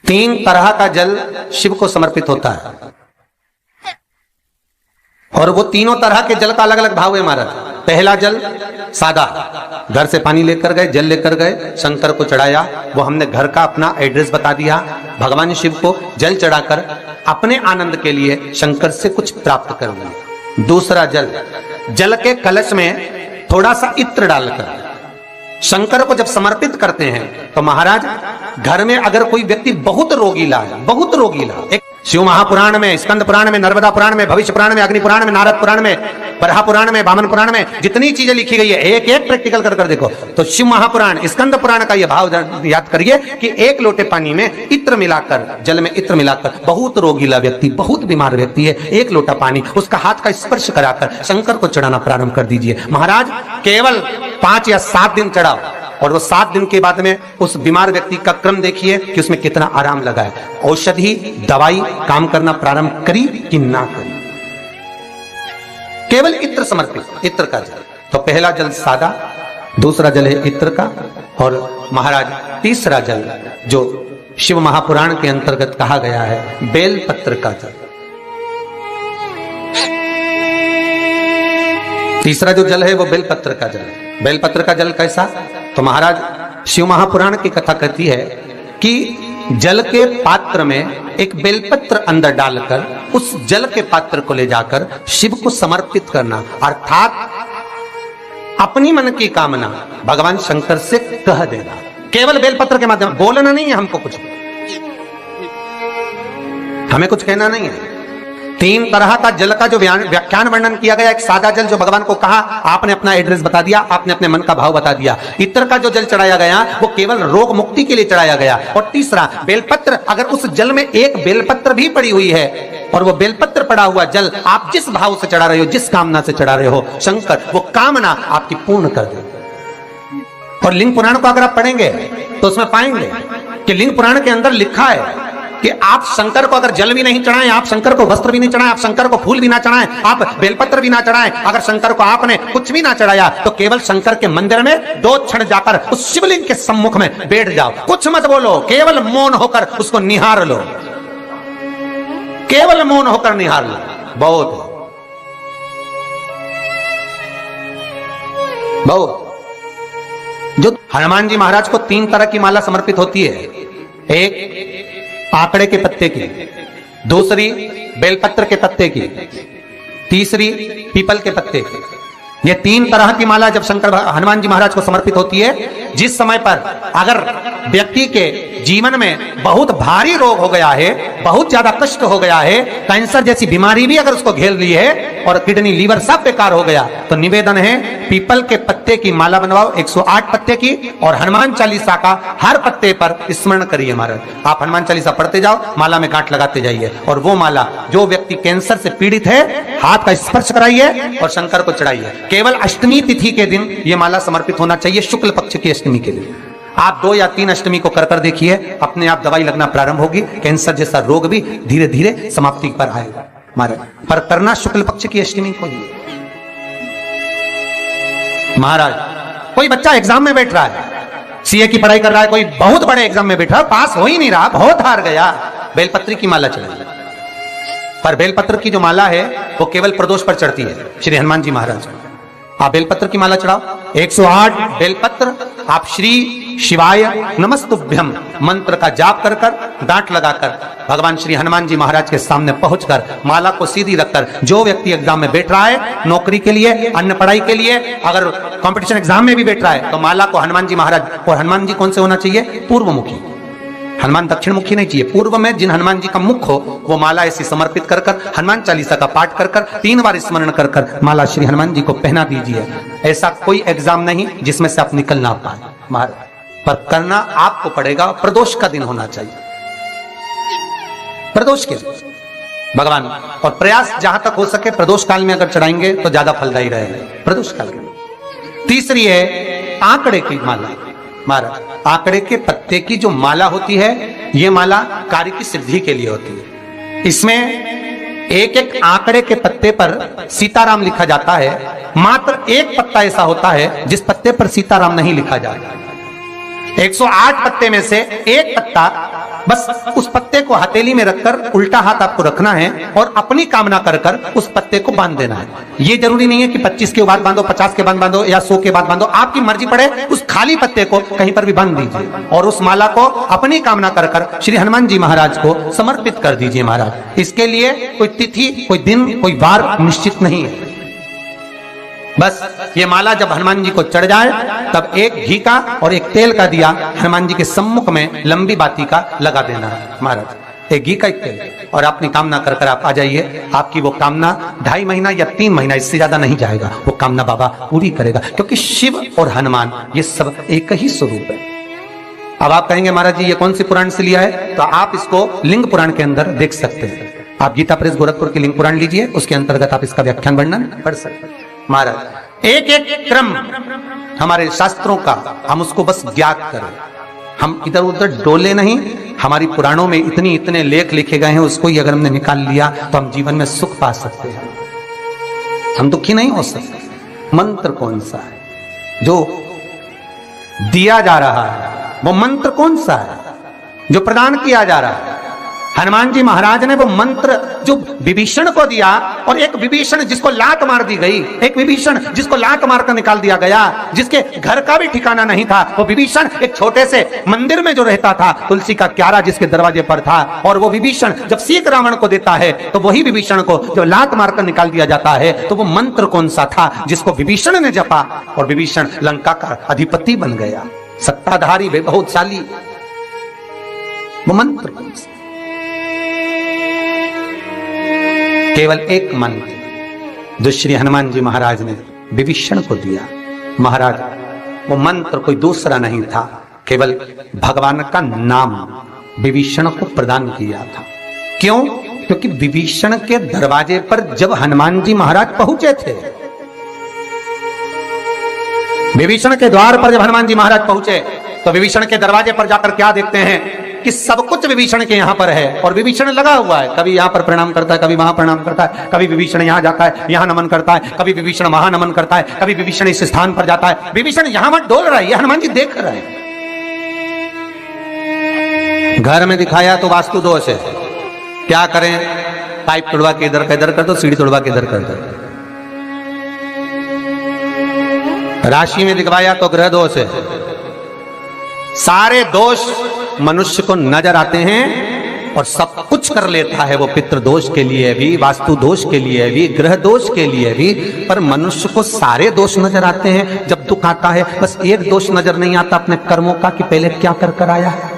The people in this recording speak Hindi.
तीन तरह का जल शिव को समर्पित होता है और वो तीनों तरह के जल का अलग अलग भाव है महाराज। पहला जल सादा, घर से पानी लेकर गए, जल लेकर गए, शंकर को चढ़ाया, वो हमने घर का अपना एड्रेस बता दिया, भगवान शिव को जल चढ़ाकर अपने आनंद के लिए शंकर से कुछ प्राप्त कर लिया। दूसरा जल, जल के कलश में थोड़ा सा इत्र डालकर शंकर को जब समर्पित करते हैं तो महाराज घर में अगर कोई व्यक्ति बहुत रोगीला है, बहुत रोगीला, एक शिव महापुराण में, स्कंद पुराण में, नर्मदा पुराण में, भविष्य पुराण में, अग्नि पुराण में, नारद पुराण में, बरहा पुराण में, वामन पुराण में जितनी चीजें लिखी गई है एक एक प्रैक्टिकल कर कर देखो तो शिव महापुराण, स्कंद पुराण का यह भाव याद करिए कि एक लोटे पानी में इत्र मिलाकर, जल में इत्र मिलाकर, बहुत रोगीला व्यक्ति, बहुत बीमार व्यक्ति है, एक लोटा पानी उसका हाथ का स्पर्श कराकर शंकर को चढ़ाना प्रारंभ कर दीजिए। महाराज केवल 5 या 7 दिन चढ़ाओ और वो 7 दिन के बाद में उस बीमार व्यक्ति का क्रम देखिए कि उसमें कितना आराम लगा है। औषधि दवाई काम करना प्रारंभ करी कि ना करी। केवल इत्र समर्पित, इत्र का जल। तो पहला जल सादा, दूसरा जल है इत्र का, और महाराज तीसरा जल जो शिव महापुराण के अंतर्गत कहा गया है बेलपत्र का जल। तीसरा जो जल है वो बेलपत्र का जल है। बेलपत्र का जल कैसा? तो महाराज शिव महापुराण की कथा कहती है कि जल के पात्र में एक बेलपत्र अंदर डालकर उस जल के पात्र को ले जाकर शिव को समर्पित करना, अर्थात अपनी मन की कामना भगवान शंकर से कह देना, केवल बेलपत्र के माध्यम। बोलना नहीं है हमको, कुछ हमें कुछ कहना नहीं है। 3 तरह का जल का जो व्याख्यान वर्णन किया गया, एक सादा जल जो भगवान को कहा, आपने अपना एड्रेस बता दिया, आपने अपने मन का भाव बता दिया। इत्र का जो जल चढ़ाया गया वो केवल रोग मुक्ति के लिए चढ़ाया गया। और तीसरा बेलपत्र, अगर उस जल में एक बेलपत्र भी पड़ी हुई है और वो बेलपत्र पड़ा हुआ जल आप जिस भाव से चढ़ा रहे हो, जिस कामना से चढ़ा रहे हो, शंकर वो कामना आपकी पूर्ण कर दे। और लिंग पुराण को अगर आप पढ़ेंगे तो उसमें पाएंगे कि लिंग पुराण के अंदर लिखा है कि आप शंकर को अगर जल भी नहीं चढ़ाएं, आप शंकर को वस्त्र भी नहीं चढ़ाएं, आप शंकर को फूल भी ना चढ़ाएं, आप बेलपत्र भी ना चढ़ाएं, अगर शंकर को आपने कुछ भी ना चढ़ाया तो केवल शंकर के मंदिर में 2 क्षण जाकर उस शिवलिंग के सम्मुख में बैठ जाओ, कुछ मत बोलो, केवल मौन होकर उसको निहार लो, केवल मौन होकर निहार लो। बहुत जो हनुमान जी महाराज को 3 तरह की माला समर्पित होती है, एक आंकड़े के पत्ते की, दूसरी बेलपत्र के पत्ते की, तीसरी पीपल के पत्ते की। ये 3 तरह की माला जब शंकर हनुमान जी महाराज को समर्पित होती है, जिस समय पर अगर व्यक्ति के जीवन में बहुत भारी रोग हो गया है, बहुत ज्यादा कष्ट हो गया है, कैंसर जैसी बीमारी भी अगर उसको घेर ली है और किडनी लीवर सब बेकार हो गया, तो निवेदन है पीपल के पत्ते की माला बनवाओ, 108 पत्ते की, और हनुमान चालीसा का हर पत्ते पर स्मरण करिए महाराज। आप हनुमान चालीसा पढ़ते जाओ, माला में गांठ लगाते जाइए, और वो माला जो व्यक्ति कैंसर से पीड़ित है हाथ का स्पर्श कराइए और शंकर को चढ़ाइए। केवल अष्टमी तिथि के दिन ये माला समर्पित होना चाहिए, शुक्ल पक्ष की अष्टमी के दिन। आप 2 या 3 अष्टमी को कर देखिए, अपने आप दवाई लगना प्रारंभ होगी, कैंसर जैसा रोग भी धीरे धीरे समाप्ति पर आएगा महाराज। पर करना शुक्ल पक्ष की अष्टमी को ही। महाराज कोई बच्चा एग्जाम में बैठ रहा है, सीए की पढ़ाई कर रहा है, कोई बहुत बड़े एग्जाम में बैठा, पास हो ही नहीं रहा, बहुत हार गया, बेलपत्र की माला चढ़ाई। पर बेलपत्र की जो माला है वो केवल प्रदोष पर चढ़ती है श्री हनुमान जी महाराज को। आप बेलपत्र की माला चढ़ाओ, 108 बेलपत्र, आप श्री शिवाय नमस्तुभ्यम मंत्र का जाप कर कर, डांट लगाकर भगवान श्री हनुमान जी महाराज के सामने पहुंचकर माला को सीधी रखकर, जो व्यक्ति एग्जाम में बैठ रहा है, नौकरी के लिए, अन्य पढ़ाई के लिए, अगर कंपटीशन एग्जाम में भी बैठ रहा है, तो माला को हनुमान जी महाराज, और हनुमान जी कौन से होना चाहिए? पूर्वमुखी। हनुमान दक्षिण मुखी नहीं चाहिए, पूर्व में जिन हनुमान जी का मुख हो वो माला ऐसी समर्पित कर कर, हनुमान चालीसा का पाठ कर कर, 3 बार स्मरण कर कर माला श्री हनुमान जी को पहना दीजिए। ऐसा कोई एग्जाम नहीं जिसमें से आप निकल ना पाए महाराज, पर करना आपको पड़ेगा। प्रदोष का दिन होना चाहिए, प्रदोष के दिन भगवान, और प्रयास जहां तक हो सके प्रदोष काल में अगर चढ़ाएंगे तो ज्यादा फलदायी रहेगा, प्रदोष काल में। तीसरी है आंकड़े की माला महाराज। आंकड़े के पत्ते की जो माला होती है, ये माला कार्य की सिद्धि के लिए होती है। इसमें एक एक आंकड़े के पत्ते पर सीताराम लिखा जाता है, मात्र एक पत्ता ऐसा होता है जिस पत्ते पर सीताराम नहीं लिखा जाता। 108 पत्ते में से एक पत्ता बस उस पत्ते को हथेली में रखकर उल्टा हाथ आपको रखना है और अपनी कामना कर कर उस पत्ते को बांध देना है। ये जरूरी नहीं है कि 25 के बाद बांधो, 50 के बाद बांधो या 100 के बाद बांधो, आपकी मर्जी पड़े उस खाली पत्ते को कहीं पर भी बांध दीजिए और उस माला को अपनी कामना कर कर श्री हनुमान जी महाराज को समर्पित कर दीजिए महाराज। इसके लिए कोई तिथि, कोई दिन, कोई वार निश्चित नहीं है। बस ये माला जब हनुमान जी को चढ़ जाए तब एक घी का और एक तेल का दिया हनुमान जी के सम्मुख में लंबी बाती का लगा देना है महाराज, एक घी का एक तेल, और अपनी कामना कर कर आप आ जाइए। आपकी वो कामना 2.5 महीना या 3 महीना इससे ज्यादा नहीं जाएगा, वो कामना बाबा पूरी करेगा, क्योंकि शिव और हनुमान ये सब एक ही स्वरूप है। अब आप कहेंगे महाराज जी ये कौन सी पुराण से लिया है, तो आप इसको लिंग पुराण के अंदर देख सकते हैं। आप गीता प्रेस गोरखपुर के लिंग पुराण लीजिए, उसके अंतर्गत आप इसका व्याख्यान वर्णन पढ़ सकते हैं महाराज। एक एक क्रम हमारे शास्त्रों का हम उसको बस ज्ञात करें, हम इधर उधर डोले नहीं। हमारी पुराणों में इतने लेख लिखे गए हैं, उसको ही अगर हमने निकाल लिया तो हम जीवन में सुख पा सकते हैं, हम दुखी नहीं हो सकते। मंत्र कौन सा है जो दिया जा रहा है, वो मंत्र कौन सा है जो प्रदान किया जा रहा है? हनुमान जी महाराज ने वो मंत्र जो विभीषण को दिया, और एक विभीषण जिसको लात मार दी गई, एक विभीषण जिसको लात मारकर निकाल दिया गया, जिसके घर का भी ठिकाना नहीं था, वो विभीषण एक छोटे से मंदिर में जो रहता था, तुलसी का क्यारा जिसके दरवाजे पर था, और वो विभीषण जब सीख रावण को देता है तो वही विभीषण को जब लात मारकर निकाल दिया जाता है, तो वो मंत्र कौन सा था जिसको विभीषण ने जपा और विभीषण लंका का अधिपति बन गया, सत्ताधारी वैभवशाली? वो मंत्र कौन सा? केवल एक मंत्र जो श्री हनुमान जी महाराज ने विभीषण को दिया महाराज, वो मंत्र कोई दूसरा नहीं था, केवल भगवान का नाम विभीषण को प्रदान किया था। क्यों? क्योंकि विभीषण के दरवाजे पर जब हनुमान जी महाराज पहुंचे थे, विभीषण के द्वार पर जब हनुमान जी महाराज पहुंचे तो विभीषण के दरवाजे पर जाकर क्या देखते हैं कि सब कुछ विभीषण के यहाँ पर है, और विभीषण लगा हुआ है, कभी यहाँ पर प्रणाम करता है, कभी वहां प्रणाम करता है, कभी विभीषण यहाँ जाता है, यहाँ नमन करता है, कभी विभीषण वहां नमन करता है, कभी विभीषण इस स्थान पर जाता है। विभीषण यहाँ मत डोल रहा है, ये हनुमान जी देख रहे हैं। घर में दिखाया तो वास्तु दोष है, क्या करें? पाइप तोड़वा के इधर का इधर कर दो, सीढ़ी तोड़वा के इधर कर दो। राशि में दिखवाया तो ग्रह दोष है। सारे दोष मनुष्य को नजर आते हैं और सब कुछ कर लेता है वो, पितृ दोष के लिए भी, वास्तु दोष के लिए भी, ग्रह दोष के लिए भी, पर मनुष्य को सारे दोष नजर आते हैं। जब दुख आता है बस एक दोष नजर नहीं आता अपने कर्मों का कि पहले क्या कर कर आया है।